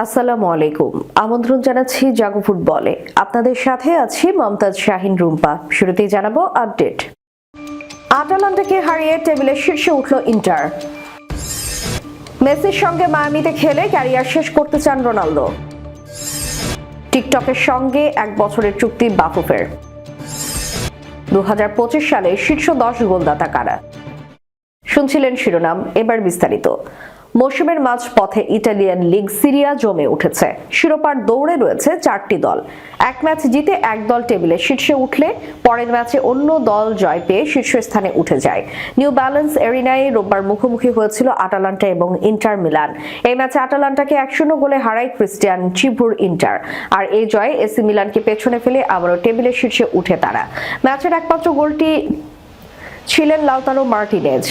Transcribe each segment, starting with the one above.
আসসালামু আলাইকুম। আমন্ত্রণ জানাচ্ছি জাগো ফুটবলে। আপনাদের সাথে আছি মমতাজ শাহিন রুম্পা। শুরুতেই জানাবো আপডেট। আটালান্টাকে হারিয়ে টেবিলের শীর্ষে উঠল ইন্টার। মেসির সঙ্গে মায়ামিতে খেলে ক্যারিয়ার শেষ করতে চান রোনালদো। টিকটকের সঙ্গে 1 বছরের চুক্তি বাফুফের। 2025 সালে শীর্ষ 10 গোলদাতা কারা? শুনছিলেন শিরোনাম, এবার বিস্তারিত। মৌসুমের মাঝ পথে ইতালিয়ান লিগ সিরিয়া জমে উঠেছে। শিরোপার দৌড়ে রয়েছে 4টি দল। এক ম্যাচ জিতে এক দল টেবিলের শীর্ষে উঠলে পরের ম্যাচে অন্য দল জয় পেয়ে শীর্ষস্থানে উঠে যায়। নিউ ব্যালেন্স এরিনায় রোববার মুখোমুখি হয়েছিল আটালান্টা এবং ইন্টার মিলান। এই ম্যাচে আটালান্টাকে 1-0 গোলে হারায় ক্রিস্টিয়ান চিভুর ইন্টার। আর এই জয়ে এসি মিলানকে পেছনে ফেলে আবারও টেবিলের শীর্ষে উঠে তারা। ম্যাচের একমাত্র গোলটি ছিলেন লাউতারো মার্টিনেজ।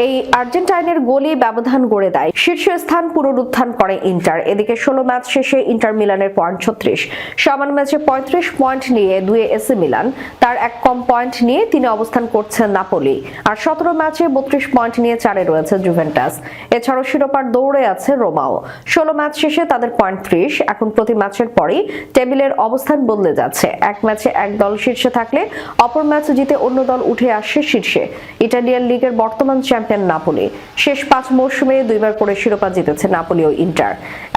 এই আর্জেন্টাইনের গোলই ব্যবধান গড়ে দেয়। শীর্ষস্থান পুনরুত্থান করে ইন্টার। এদিকে 16 ম্যাচ শেষে ইন্টার মিলানের পয়েন্ট 36। সমান ম্যাচে 35 পয়েন্ট নিয়ে 2 এসি মিলান। তার এক কম পয়েন্ট নিয়ে 3 অবস্থান করছে নাপোলি। আর 17 ম্যাচে 32 পয়েন্ট নিয়ে 4-এ রয়েছে জুভেন্টাস। এছাড়াও শিরোপার দৌড়ে আছে রোমাও। 16 ম্যাচ শেষে তাদের পয়েন্ট 30। এখন প্রতি ম্যাচের পরই টেবিলের অবস্থান বদলে যাচ্ছে। এক ম্যাচে এক দল শীর্ষে থাকলে অপর ম্যাচ জিতে অন্য দল উঠে আসে শীর্ষে। ইটালিয়ান লিগের বর্তমান চ্যাম্পিয়ন নাপোলি। শেষ 5 মৌসুমে 2বার করে শিরোপা জিতেছে নাপোলি ও ইন্টার।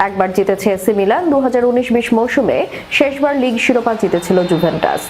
একবার জিতেছে এসি মিলান। 2019-20 মৌসুমে শেষবার লিগ শিরোপা জিতেছিল জুভেন্টাস।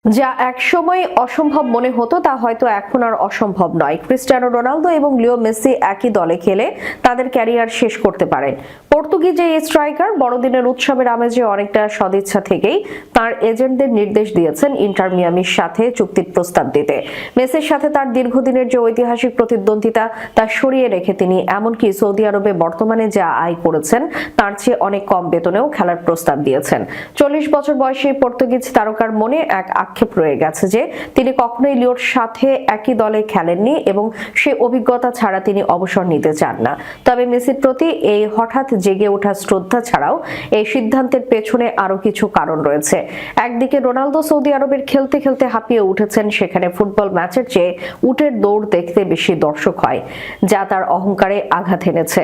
যা একসময় অসম্ভব মনে হতো তা হয়তো এখন আর অসম্ভব নয়। ক্রিস্টিয়ানো রোনালদো এবং লিও মেসি একই দলে খেলে তাদের ক্যারিয়ার শেষ করতে পারেন। পর্তুগিজ এই স্ট্রাইকার বড়দিনের উৎসবের আমেজে অনেকটা সদিচ্ছা থেকেই তার এজেন্টদের নির্দেশ দিয়েছেন ইন্টার মিয়ামির সাথে চুক্তির প্রস্তাব দিতে। মেসির সাথে তার দীর্ঘদিনের যে ঐতিহাসিক প্রতিদ্বন্দ্বিতা তা সরিয়ে রেখে তিনি এমনকি সৌদি আরবে বর্তমানে যা আয় করেছেন তার চেয়ে অনেক কম বেতনেও খেলার প্রস্তাব দিয়েছেন। 40 বছর বয়সী পর্তুগিজ তারকার মনে এক আক্ষেপ রয়ে গেছে যে তিনি কখনোই লিওর সাথে একই দলে খেলেননি এবং সেই অভিজ্ঞতা ছাড়া তিনি অবসর নিতে চান না। তবে মেসির প্রতি এই হঠাৎ জেগে ওঠা শ্রদ্ধা ছাড়াও এই সিদ্ধান্তের পেছনে আরো কিছু কারণ রয়েছে। একদিকে রোনালদো সৌদি আরবের খেলতে খেলতে হাঁপিয়ে উঠেছেন। সেখানে ফুটবল ম্যাচের চেয়ে উটের দৌড় দেখতে বেশি দর্শক হয়, যা তার অহংকারে আঘাত এনেছে।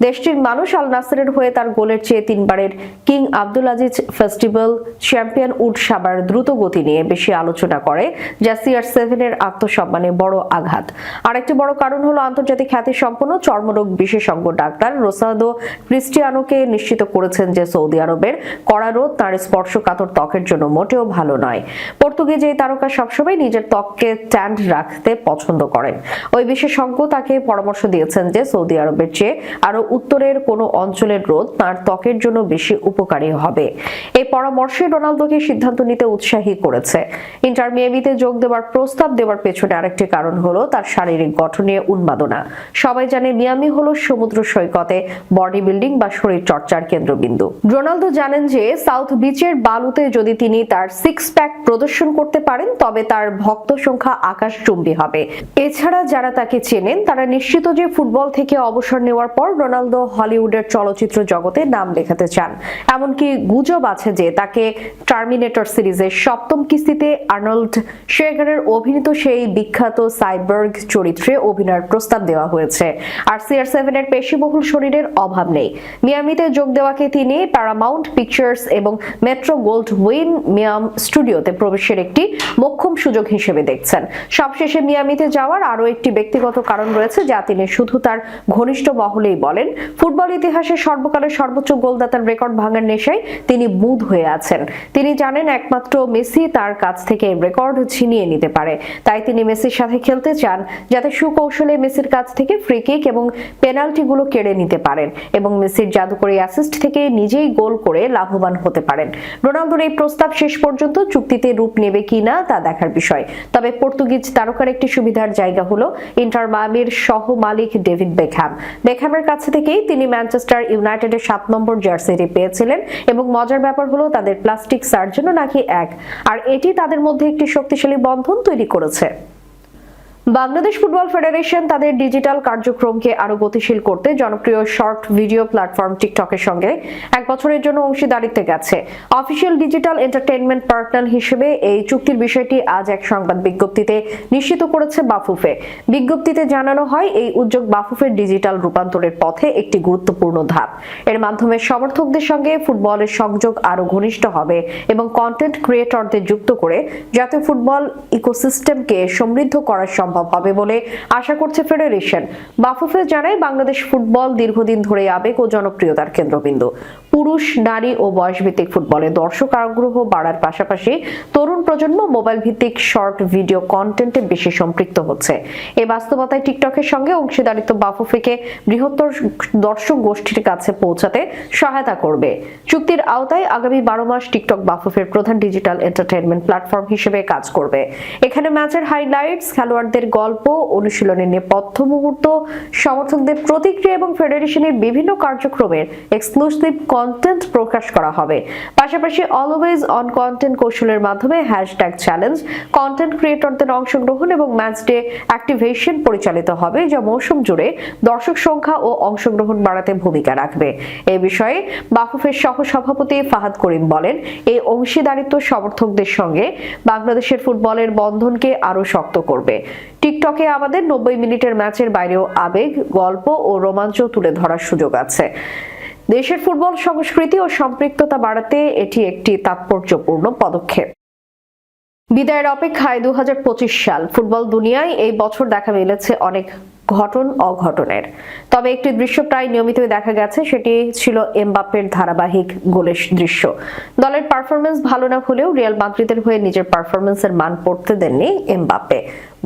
দেশটির মানুষ আল নাসেরের হয়ে তার গোলের চেয়ে 3বারের king Abdul Aziz festival champion উট সাবার দ্রুত গতি নিয়ে বেশি আলোচনা করে, যা CR7 এর আত্মসম্মানে বড় আঘাত। আরেকটি বড় কারণ হলো আন্তর্জাতিক খ্যাতি সম্পন্ন চর্মরোগ বিশেষজ্ঞ ডাক্তার রোসালদো ক্রিস্টিয়ানোকে নিশ্চিত করেছেন যে সৌদি আরবের কড়া রোদ তার স্পর্শকাতর ত্বকের জন্য মোটেও ভালো নয়। পর্তুগিজ এই তারকা সবসময় নিজের ত্বককে ট্যান্ড রাখতে পছন্দ করেন। ওই বিশেষজ্ঞ তাকে পরামর্শ দিয়েছেন যে সৌদি আরবের চেয়ে আরো উত্তরের কোনো অঞ্চলের রোদ তার ত্বকের জন্য বেশি উপকারী হবে। এই পরামর্শে রোনালদোকে সিদ্ধান্ত নিতে উৎসাহী করেছে। ইন্টার মিয়ামিতে যোগ দেওয়ার প্রস্তাব দেওয়ার পেছনে আরেকটি কারণ হলো তার শারীরিক গঠন নিয়ে উন্মাদনা। সবাই জানে মিয়ামি হলো সমুদ্র সৈকতে বডি বিল্ডিং বা শরীর চর্চার কেন্দ্রবিন্দু। রোনালদো জানেন যে সাউথ বিচের বালুতে যদি তিনি তার 6 প্যাক প্রদর্শন করতে পারেন তবে তার ভক্ত সংখ্যা আকাশচুম্বী হবে। এছাড়া যারা তাকে চেনেন তারা নিশ্চিত যে ফুটবল থেকে অবসর নেওয়ার পর রোনালদো হলিউডের চলচ্চিত্র জগতে নাম লেখাতে চান। এমনকি গুজব আছে যে তাকে টার্মিনেটর সিরিজের 7ম কিস্তিতে আর্নল্ড শেগারের অভিনীত সেই বিখ্যাত সাইবর্গ চরিত্রে অভিনয়ের প্রস্তাব দেওয়া হয়েছে। আর CR7 এর পেশিবহুল শরীরের অভাব নেই। মিয়ামিতে যোগ দেওয়াকে তিনি প্যারামাউন্ট পিকচার্স এবং মেট্রো গোল্ড উইন মিয়াম স্টুডিওতে প্রবেশের একটি মোক্ষম সুযোগ হিসেবে দেখছেন। সবশেষে মিয়ামিতে যাওয়ার আরো একটি ব্যক্তিগত কারণ রয়েছে, যা তিনি শুধু তার ঘনিষ্ঠ মহলেই বলেন। ফুটবল ইতিহাসে সর্বকালের সর্বোচ্চ গোলদাতার রেকর্ড ভাঙার নেশায় তিনি মুগ্ধ হয়ে আছেন। তিনি জানেন একমাত্র মেসি তার কাছ থেকে রেকর্ড ছিনিয়ে নিতে পারে। তাই তিনি মেসির সাথে খেলতে চান, যাতে সুকৌশলে মেসির কাছ থেকে ফ্রি কিক এবং পেনাল্টিগুলো কেড়ে নিতে পারেন এবং মেসির জাদুকরী অ্যাসিস্ট থেকে নিজেই গোল করে লাভবান হতে পারেন। রোনালদোর এই প্রস্তাব শেষ পর্যন্ত চুক্তিতে রূপ নেবে কিনা তা দেখার বিষয়। তবে পর্তুগিজ তারকার একটি সুবিধার জায়গা হলো ইন্টার মায়ামির সহ মালিক ডেভিড বেকহ্যাম। বেকহ্যামের কাছ থেকেই তিনি ম্যানচেস্টার ইউনাইটেডের 7 নম্বর জার্সিটি পেয়েছিলেন এবং মজার ব্যাপার হলো তাদের প্লাস্টিক সার্জনও নাকি এক। আর এটি তাদের মধ্যে একটি শক্তিশালী বন্ধন তৈরি করেছে। বাংলাদেশ ফুটবল ফেডারেশন তাদের ডিজিটাল কার্যক্রমকে আরো গতিশীল করতে জনপ্রিয় শর্ট ভিডিও প্ল্যাটফর্ম টিকটকের সঙ্গে 1 বছরের জন্য অংশীদারিত্বে গেছে। অফিসিয়াল ডিজিটাল এন্টারটেইনমেন্ট পার্টনার হিসেবে এই চুক্তির বিষয়টি আজ এক সংবাদ বিজ্ঞপ্তিতে নিশ্চিত করেছে বাফুফে। বিজ্ঞপ্তিতে জানানো হয়, এই উদ্যোগ বাফুফের ডিজিটাল রূপান্তরের পথে একটি গুরুত্বপূর্ণ ধাপ। এর মাধ্যমে সমর্থকদের সঙ্গে ফুটবলের সংযোগ আরো ঘনিষ্ঠ হবে এবং কন্টেন্ট ক্রিয়েটরদের যুক্ত করে জাতীয় ফুটবল ইকোসিস্টেমকে সমৃদ্ধ করা সম্ভব হবে বলে আশা করছে ফেডারেশন। বাফুফে জানায়, বাংলাদেশ ফুটবল দীর্ঘদিন ধরে আবেগ ও জনপ্রিয়তার কেন্দ্রবিন্দু। পুরুষ, নারী ও বয়সভিত্তিক ফুটবলে দর্শক আগ্রহ বাড়ার পাশাপাশি তরুণ প্রজন্ম মোবাইল ভিত্তিক শর্ট ভিডিও কন্টেন্টে বেশি সম্পৃক্ত হচ্ছে। এই বাস্তবতায় টিকটকের সঙ্গে অংশীদারিত্ব বাফুফেকে বৃহত্তর দর্শক গোষ্ঠীর কাছে পৌঁছাতে সহায়তা করবে। চুক্তির আওতায় আগামী 12 মাস টিকটক বাফুফের প্রধান ডিজিটাল এন্টারটেইনমেন্ট প্ল্যাটফর্ম হিসেবে কাজ করবে। এখানে ম্যাচের হাইলাইটস, খেলোয়াড়দের গল্প, অনুশীলনের নেপথ্য মুহূর্ত, সমর্থকদের প্রতিক্রিয়া এবং ফেডারেশনের বিভিন্ন কার্যক্রমের এক্সক্লুসিভ কন্টেন্ট প্রকাশ করা হবে। পাশাপাশি অলওয়েজ অন কন্টেন্ট কৌশলের মাধ্যমে হ্যাশট্যাগ চ্যালেঞ্জ, কন্টেন্ট ক্রিয়েটরদের অংশগ্রহণ এবং ম্যাচ ডে অ্যাক্টিভেশন পরিচালিত হবে, যা মৌসুম জুড়ে দর্শক সংখ্যা ও অংশগ্রহণ বাড়াতে ভূমিকা রাখবে। এই বিষয়ে বাফুফের সহ সভাপতি ফাহাদ করিম বলেন, এই অংশীদারিত্ব সমর্থকদের সঙ্গে বাংলাদেশের ফুটবলের বন্ধনকে আরো শক্ত করবে। টিকটকে আমাদের 90 মিনিটের ম্যাচের বাইরেও আবেগ, গল্প ও রোমাঞ্চ তুলে ধরার সুযোগ আছে। দেশের ফুটবল সংস্কৃতি ও সম্পৃক্ততা বাড়াতে এটি একটি তাৎপর্যপূর্ণ পদক্ষেপ। বিদায়ের অপেক্ষায় 2025 সাল। ফুটবল দুনিয়ায় এই বছর দেখা মিলেছে অনেক ঘটন অঘটনের, তবে একটি দৃশ্য প্রায় নিয়মিতই দেখা গেছে, সেটি ছিল এমবাপ্পের ধারাবাহিক গোলের দৃশ্য। দলের পারফরমেন্স ভালো না হলেও রিয়াল মাদ্রিদের হয়ে নিজের পারফরমেন্সের মান পড়তে দেননি এমবাপ্পে।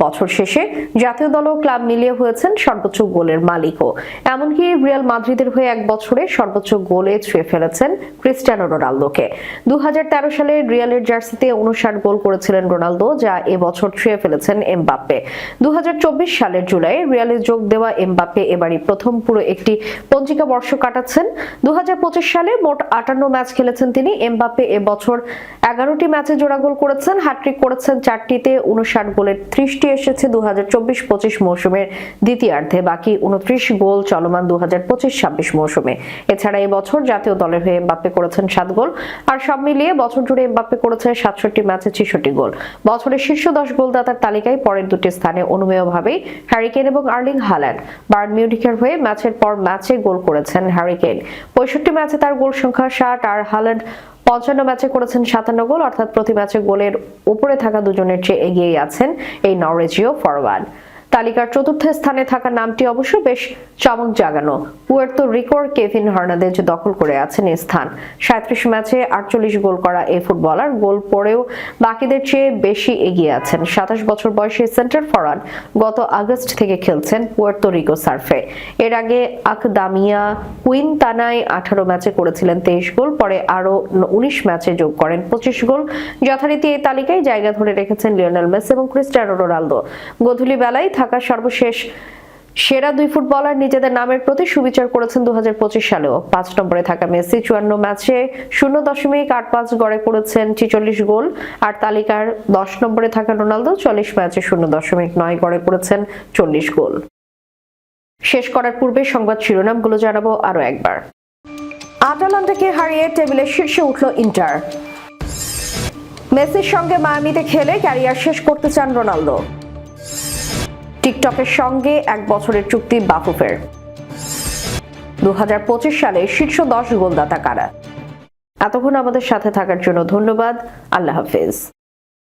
বছর শেষে জাতীয় দল ও ক্লাব মিলিয়ে হয়েছেন সর্বোচ্চ গোলের মালিকও। এমনকি রিয়াল মাদ্রিদের হয়ে 1 বছরে সর্বোচ্চ গোলে ছুঁয়ে ফেলেছেন ক্রিস্টিয়ানো রোনালদোকে। 2013 সালে রিয়ালের জার্সিতে 59 গোল করেছিলেন রোনালদো, যা এবছর ছুঁয়ে ফেলেছেন এমবাপ্পে। 2024 সালের জুলাই রিয়ালে যোগ দেওয়া এমবাপ্পে এবারই প্রথম পুরো একটি পঞ্জিকা বর্ষ কাটাচ্ছেন। 2025 সালে মোট 58 ম্যাচ খেলেছেন তিনি। এমবাপ্পে এবছর 11টি ম্যাচে জোড়া গোল করেছেন, হ্যাট্রিক করেছেন 4টিতে। 59 গোলের 30টি এসেছে 2024-25 মৌসুমের দ্বিতীয়ার্ধে, বাকি 29 গোল চলমান 2025-26 মৌসুমে। এছাড়া এবছর জাতীয় দলের হয়ে এমবাপ্পে করেছেন 7 গোল। আর সব মিলিয়ে বছর জুড়ে এমবাপ্পে করেছেন 67 ম্যাচে 66 গোল। বছরের শীর্ষ 10 গোলদাতার তালিকায় পরের দুটি স্থানে অনুমেয়ভাবেই হ্যারি কেন এবং আর্লিং হাল্যান্ড। বায়ার্ন মিউনিখের হয়ে ম্যাচের পর ম্যাচে গোল করেছেন হ্যারি কেন। 65 ম্যাচে তার গোল সংখ্যা 60, আর হাল্যান্ড 55 ম্যাচে করেছেন 57 গোল, অর্থাৎ প্রতি ম্যাচে গোলের উপরে থাকা দুজনের চেয়ে এগিয়েই আছেন এই নরওয়েজীয় ফরওয়ার্ড। তালিকার চতুর্থ স্থানে থাকা নামটি অবশ্য বেশ চমক জাগানো। পুয়ের্তো রিকোর কেভিন হার্নান্দেজ দখল করে আছেন এই স্থান। 37 ম্যাচে 48 গোল করা এই ফুটবলার গোল পড়েও বাকিদের চেয়ে বেশি এগিয়ে আছেন। 27 বছর বয়সী সেন্টার ফরওয়ার্ড গত আগস্ট থেকে খেলছেন পুয়ের্তো রিকো সার্ফে। এর আগে আকদামিয়া কুইনতানায় 18 ম্যাচে করেছিলেন 23 গোল, পরে আরো 19 ম্যাচে যোগ করেন 25 গোল। যথারীতি এই তালিকায় জায়গা ধরে রেখেছেন লিওনেল মেসি এবং ক্রিস্টিয়ানো রোনালদো। গোধূলি বেলায় থাকা সর্বশেষ সেরা 2 ফুটবলার নিজেদের নামের প্রতি সুবিচার করেছেন 2025 সালেও। 5 নম্বরে থাকা মেসি 54 ম্যাচে 0.85 গড়ে করেছেন 46 গোল, আর তালিকার 10 নম্বরে থাকা রোনালদো 40 ম্যাচে 0.9 গড়ে করেছেন 40 গোল। শেষ করার পূর্বে সংবাদ শিরোনামগুলো জানাবো আরো একবার। আটালান্টাকে হারিয়ে টেবিলের শীর্ষে উঠল ইন্টার। মেসির সঙ্গে মায়ামিতে খেলে ক্যারিয়ার শেষ করতে চান রোনালদো। টিকটকের সঙ্গে 1 বছরের চুক্তি বাফুফের। 2025 সালে শীর্ষ 10 গোলদাতা কারা? এতক্ষণ আমাদের সাথে থাকার জন্য ধন্যবাদ। আল্লাহ হাফেজ।